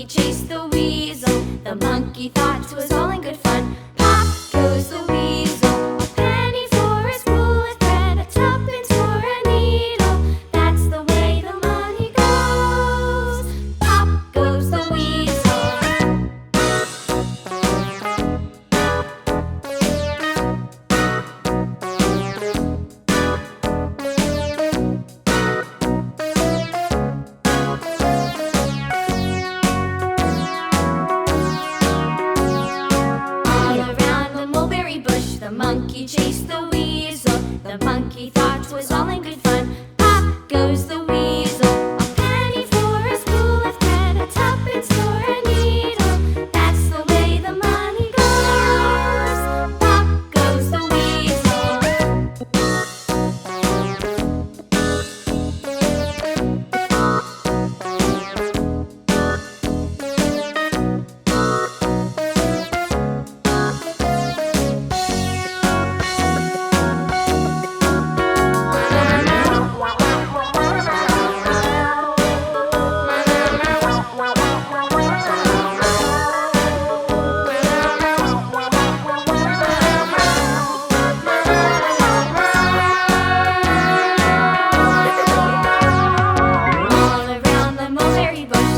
monkey chased the weasel. The monkey thought 'twas all in good fun. Pop goes the weasel, a penny for a spool of thread, a tuppence for a needle. That's the way the money goes. Pop goes the weasel. The monkey chased the weasel. The monkey thought 'twas all in good fun. Pop goes the weasel, a penny for a spool of thread, a tuppence for a needle. That's the way the money goes. Pop goes the weasel.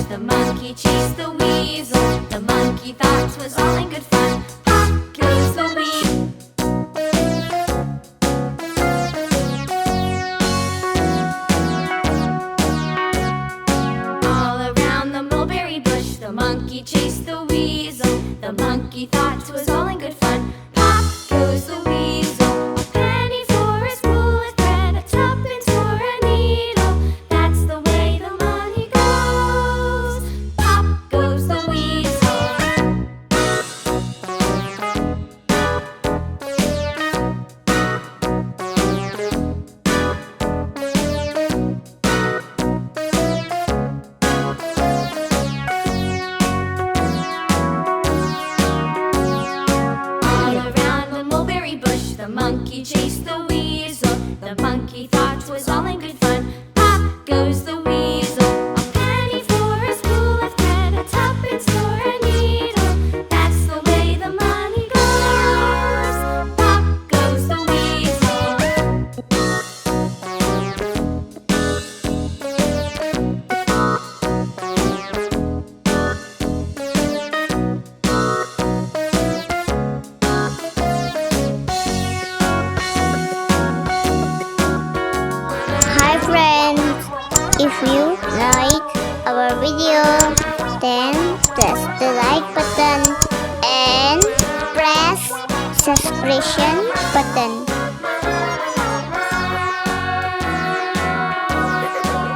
The monkey chased the weasel. The monkey thought 'twas all in good fun. Pop goes the weasel. All around the mulberry bush, the monkey chased the weasel. The monkey thought 'twas all in good fun. Pop goes the weasel, a penny for a spool of thread, a tuppence for a needle. That's the way the money goes. Pop goes the weasel. All around the mulberry bush, the monkey chased the weasel. The monkey thought 'twas all in good fun. Pop goes the weasel, a penny for a spool of thread, a tuppence for a needle. That's the way the money goes. Pop goes the weasel. Hi friends, if you like our video, then press the like button and press subscription button.